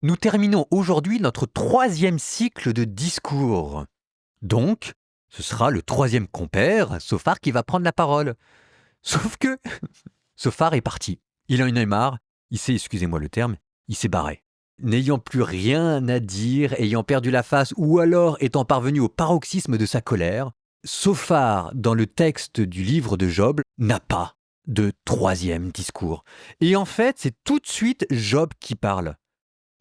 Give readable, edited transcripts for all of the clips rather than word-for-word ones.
Nous terminons aujourd'hui notre 3e cycle de discours. Donc, ce sera le 3e compère, Sophar, qui va prendre la parole. Sauf que Sophar est parti. Il en a marre, il s'est, excusez-moi le terme, il s'est barré. N'ayant plus rien à dire, ayant perdu la face ou alors étant parvenu au paroxysme de sa colère, Sophar, dans le texte du livre de Job, n'a pas de 3e discours. Et en fait, c'est tout de suite Job qui parle.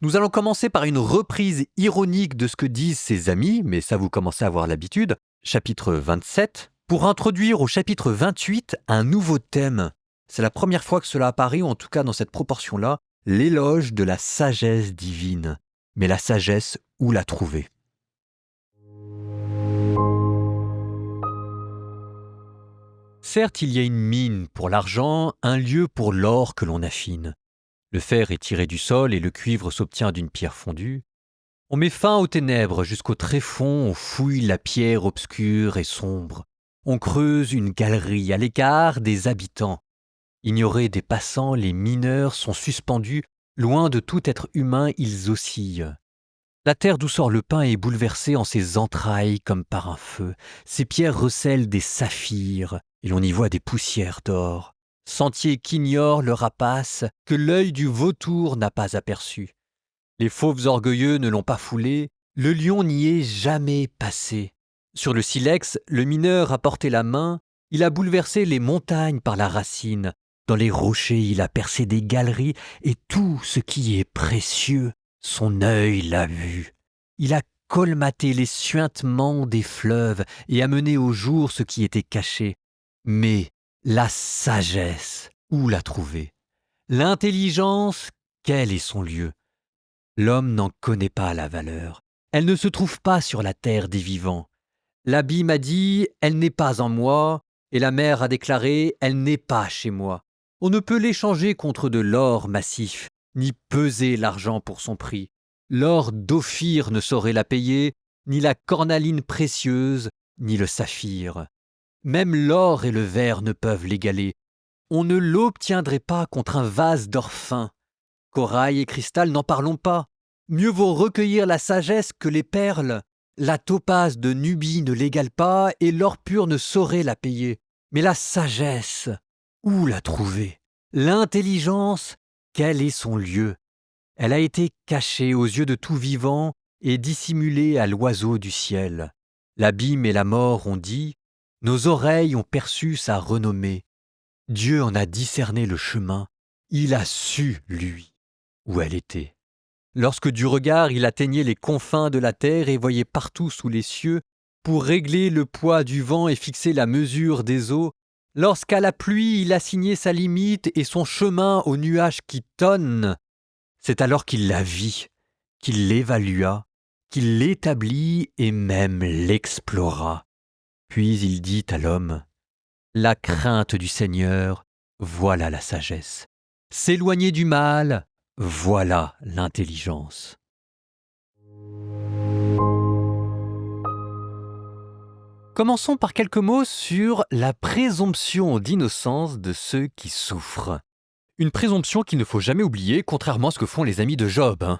Nous allons commencer par une reprise ironique de ce que disent ses amis, mais ça vous commencez à avoir l'habitude, chapitre 27, pour introduire au chapitre 28 un nouveau thème. C'est la première fois que cela apparaît, ou en tout cas dans cette proportion-là, l'éloge de la sagesse divine. Mais la sagesse, où la trouver ? Certes, il y a une mine pour l'argent, un lieu pour l'or que l'on affine. Le fer est tiré du sol et le cuivre s'obtient d'une pierre fondue. On met fin aux ténèbres jusqu'au tréfonds, on fouille la pierre obscure et sombre. On creuse une galerie à l'écart des habitants. Ignorés des passants, les mineurs sont suspendus, loin de tout être humain, ils oscillent. La terre d'où sort le pain est bouleversée en ses entrailles comme par un feu. Ses pierres recèlent des saphirs, et l'on y voit des poussières d'or. Sentiers qu'ignore le rapace, que l'œil du vautour n'a pas aperçu. Les fauves orgueilleux ne l'ont pas foulé, le lion n'y est jamais passé. Sur le silex, le mineur a porté la main, il a bouleversé les montagnes par la racine. Dans les rochers, il a percé des galeries, et tout ce qui est précieux, son œil l'a vu. Il a colmaté les suintements des fleuves et amené au jour ce qui était caché. Mais la sagesse, où la trouver ? L'intelligence, quel est son lieu ? L'homme n'en connaît pas la valeur. Elle ne se trouve pas sur la terre des vivants. L'abîme a dit « elle n'est pas en moi » et la mer a déclaré « elle n'est pas chez moi ». On ne peut l'échanger contre de l'or massif, ni peser l'argent pour son prix. L'or d'Ophir ne saurait la payer, ni la cornaline précieuse, ni le saphir. Même l'or et le verre ne peuvent l'égaler. On ne l'obtiendrait pas contre un vase d'or fin. Corail et cristal, n'en parlons pas. Mieux vaut recueillir la sagesse que les perles. La topaze de Nubie ne l'égale pas et l'or pur ne saurait la payer. Mais la sagesse, où la trouver ? L'intelligence, quel est son lieu ? Elle a été cachée aux yeux de tout vivant et dissimulée à l'oiseau du ciel. L'abîme et la mort ont dit, nos oreilles ont perçu sa renommée. Dieu en a discerné le chemin, il a su, lui, où elle était. Lorsque du regard il atteignait les confins de la terre et voyait partout sous les cieux, pour régler le poids du vent et fixer la mesure des eaux, lorsqu'à la pluie il assignait sa limite et son chemin aux nuages qui tonnent, c'est alors qu'il la vit, qu'il l'évalua, qu'il l'établit et même l'explora. Puis il dit à l'homme, « La crainte du Seigneur, voilà la sagesse. S'éloigner du mal, voilà l'intelligence. » Commençons par quelques mots sur la présomption d'innocence de ceux qui souffrent. Une présomption qu'il ne faut jamais oublier, contrairement à ce que font les amis de Job.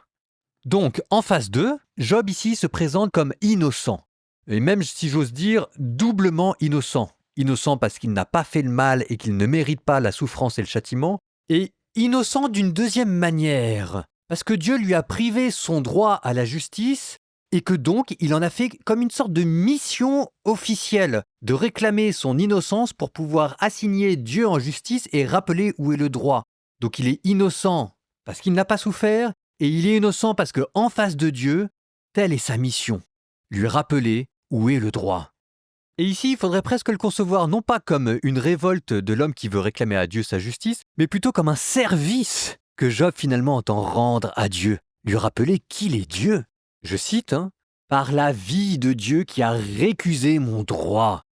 Donc, en face d'eux, Job ici se présente comme innocent. Et même, si j'ose dire, doublement innocent. Innocent parce qu'il n'a pas fait le mal et qu'il ne mérite pas la souffrance et le châtiment. Et innocent d'une deuxième manière, parce que Dieu lui a privé son droit à la justice et que donc il en a fait comme une sorte de mission officielle de réclamer son innocence pour pouvoir assigner Dieu en justice et rappeler où est le droit. Donc il est innocent parce qu'il n'a pas souffert et il est innocent parce qu'en face de Dieu, telle est sa mission, lui rappeler où est le droit. Et ici, il faudrait presque le concevoir non pas comme une révolte de l'homme qui veut réclamer à Dieu sa justice, mais plutôt comme un service que Job finalement entend rendre à Dieu, lui rappeler qu'il est Dieu. Je cite, « Par la vie de Dieu qui a récusé mon droit,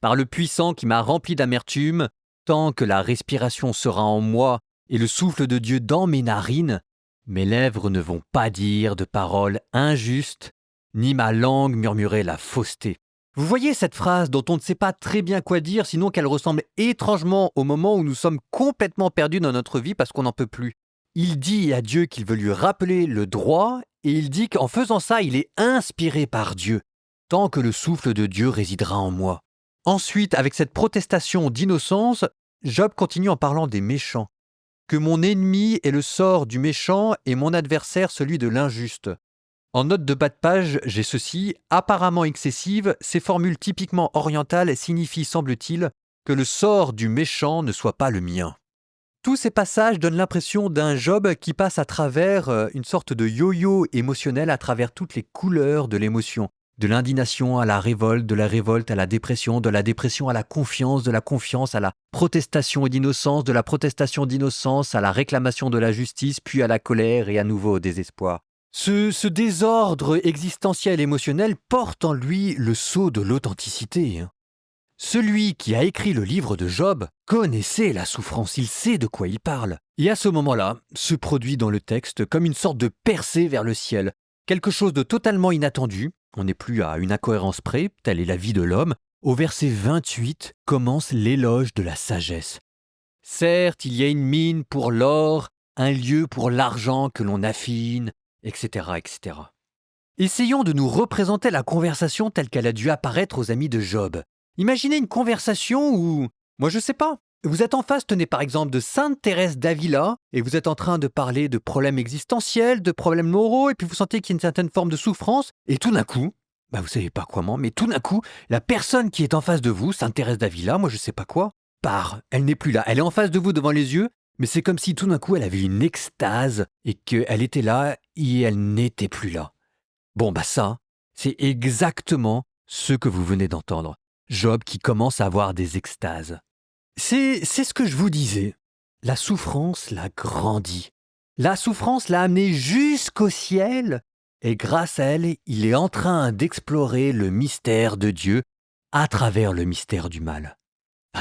par le puissant qui m'a rempli d'amertume, tant que la respiration sera en moi et le souffle de Dieu dans mes narines, mes lèvres ne vont pas dire de paroles injustes, ni ma langue murmurer la fausseté. » Vous voyez cette phrase dont on ne sait pas très bien quoi dire, sinon qu'elle ressemble étrangement au moment où nous sommes complètement perdus dans notre vie parce qu'on n'en peut plus. il dit à Dieu qu'il veut lui rappeler le droit, et il dit qu'en faisant ça, il est inspiré par Dieu, tant que le souffle de Dieu résidera en moi. Ensuite, avec cette protestation d'innocence, Job continue en parlant des méchants. Que mon ennemi est le sort du méchant et mon adversaire celui de l'injuste. En note de bas de page, j'ai ceci, apparemment excessive, ces formules typiquement orientales signifient, semble-t-il, que le sort du méchant ne soit pas le mien. Tous ces passages donnent l'impression d'un Job qui passe à travers une sorte de yo-yo émotionnel à travers toutes les couleurs de l'émotion. De l'indignation à la révolte, de la révolte à la dépression, de la dépression à la confiance, de la confiance à la protestation et d'innocence, de la protestation d'innocence à la réclamation de la justice, puis à la colère et à nouveau au désespoir. Ce désordre existentiel émotionnel porte en lui le sceau de l'authenticité. Celui qui a écrit le livre de Job connaissait la souffrance, il sait de quoi il parle. Et à ce moment-là, se produit dans le texte comme une sorte de percée vers le ciel, quelque chose de totalement inattendu, on n'est plus à une incohérence près, telle est la vie de l'homme. Au verset 28 commence l'éloge de la sagesse. Certes, il y a une mine pour l'or, un lieu pour l'argent que l'on affine, etc., etc. Essayons de nous représenter la conversation telle qu'elle a dû apparaître aux amis de Job. Imaginez une conversation où, moi je sais pas, vous êtes en face, tenez par exemple, de Sainte Thérèse d'Avila, et vous êtes en train de parler de problèmes existentiels, de problèmes moraux, et puis vous sentez qu'il y a une certaine forme de souffrance, et tout d'un coup, vous savez pas comment, mais tout d'un coup, la personne qui est en face de vous, Sainte Thérèse d'Avila, moi je sais pas quoi, part, elle n'est plus là, elle est en face de vous devant les yeux, mais c'est comme si tout d'un coup elle avait une extase, et qu'elle était là, et elle n'était plus là. Bon ça, c'est exactement ce que vous venez d'entendre. Job qui commence à avoir des extases. C'est ce que je vous disais. La souffrance l'a grandi. La souffrance l'a amené jusqu'au ciel. Et grâce à elle, il est en train d'explorer le mystère de Dieu à travers le mystère du mal.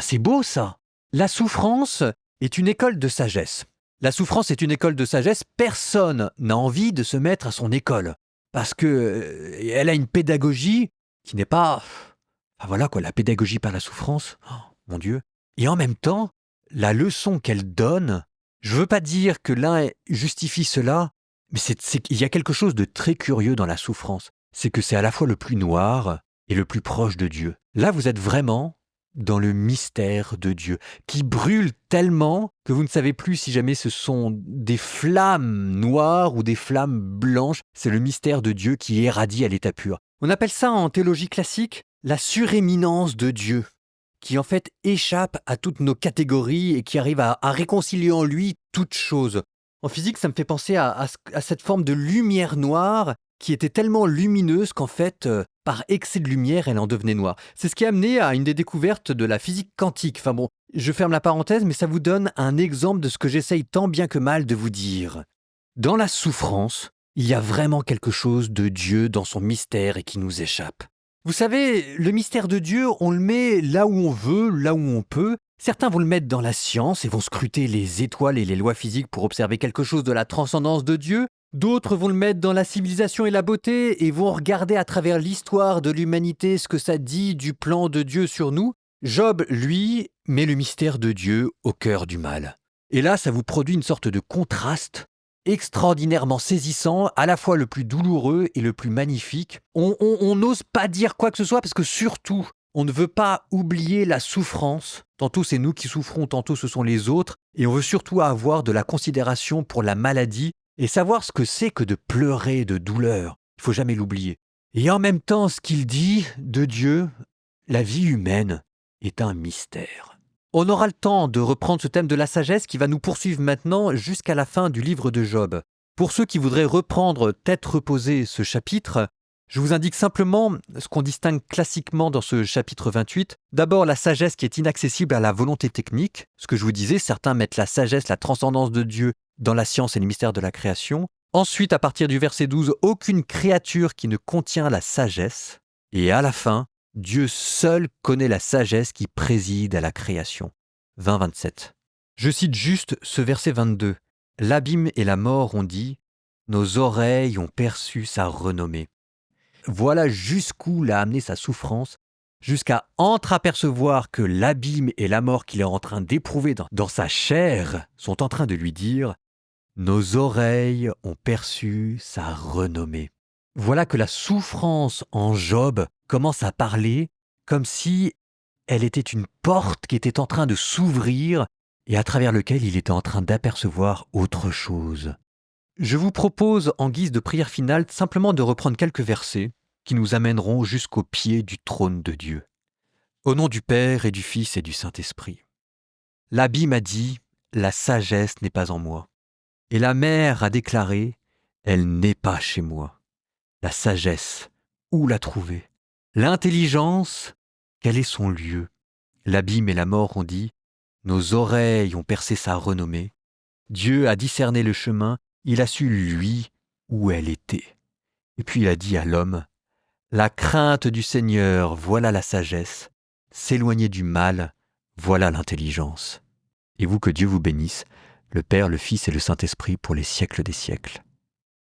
C'est beau ça. La souffrance est une école de sagesse. La souffrance est une école de sagesse. Personne n'a envie de se mettre à son école. Parce qu'elle a une pédagogie qui n'est pas... la pédagogie par la souffrance, mon Dieu. Et en même temps, la leçon qu'elle donne, je ne veux pas dire que l'un justifie cela, mais il y a quelque chose de très curieux dans la souffrance. C'est que c'est à la fois le plus noir et le plus proche de Dieu. Là, vous êtes vraiment dans le mystère de Dieu, qui brûle tellement que vous ne savez plus si jamais ce sont des flammes noires ou des flammes blanches. C'est le mystère de Dieu qui irradie à l'état pur. On appelle ça en théologie classique la suréminence de Dieu, qui en fait échappe à toutes nos catégories et qui arrive à réconcilier en lui toutes choses. En physique, ça me fait penser à cette forme de lumière noire qui était tellement lumineuse qu'en fait, par excès de lumière, elle en devenait noire. C'est ce qui a amené à une des découvertes de la physique quantique. Je ferme la parenthèse, mais ça vous donne un exemple de ce que j'essaye tant bien que mal de vous dire. Dans la souffrance, il y a vraiment quelque chose de Dieu dans son mystère et qui nous échappe. Vous savez, le mystère de Dieu, on le met là où on veut, là où on peut. Certains vont le mettre dans la science et vont scruter les étoiles et les lois physiques pour observer quelque chose de la transcendance de Dieu. D'autres vont le mettre dans la civilisation et la beauté et vont regarder à travers l'histoire de l'humanité ce que ça dit du plan de Dieu sur nous. Job, lui, met le mystère de Dieu au cœur du mal. Et là, ça vous produit une sorte de contraste extraordinairement saisissant, à la fois le plus douloureux et le plus magnifique. On n'ose pas dire quoi que ce soit parce que surtout, on ne veut pas oublier la souffrance. Tantôt c'est nous qui souffrons, tantôt ce sont les autres. Et on veut surtout avoir de la considération pour la maladie et savoir ce que c'est que de pleurer de douleur. Il ne faut jamais l'oublier. Et en même temps, ce qu'il dit de Dieu, la vie humaine est un mystère. On aura le temps de reprendre ce thème de la sagesse qui va nous poursuivre maintenant jusqu'à la fin du livre de Job. Pour ceux qui voudraient reprendre tête reposée ce chapitre, je vous indique simplement ce qu'on distingue classiquement dans ce chapitre 28. D'abord, la sagesse qui est inaccessible à la volonté technique. Ce que je vous disais, certains mettent la sagesse, la transcendance de Dieu dans la science et les mystères de la création. Ensuite, à partir du verset 12, aucune créature qui ne contient la sagesse. Et à la fin, Dieu seul connaît la sagesse qui préside à la création. 20-27. Je cite juste ce verset 22. L'abîme et la mort ont dit, nos oreilles ont perçu sa renommée. Voilà jusqu'où l'a amené sa souffrance, jusqu'à entreapercevoir que l'abîme et la mort qu'il est en train d'éprouver dans sa chair sont en train de lui dire nos oreilles ont perçu sa renommée. Voilà que la souffrance en Job commence à parler comme si elle était une porte qui était en train de s'ouvrir et à travers lequel il était en train d'apercevoir autre chose. Je vous propose, en guise de prière finale, simplement de reprendre quelques versets qui nous amèneront jusqu'au pied du trône de Dieu. Au nom du Père et du Fils et du Saint-Esprit. L'abîme a dit, la sagesse n'est pas en moi. Et la mer a déclaré, elle n'est pas chez moi. La sagesse, où la trouver? L'intelligence, quel est son lieu? L'abîme et la mort ont dit, nos oreilles ont percé sa renommée. Dieu a discerné le chemin, il a su, lui, où elle était. Et puis il a dit à l'homme, la crainte du Seigneur, voilà la sagesse. S'éloigner du mal, voilà l'intelligence. Et vous, que Dieu vous bénisse, le Père, le Fils et le Saint-Esprit pour les siècles des siècles.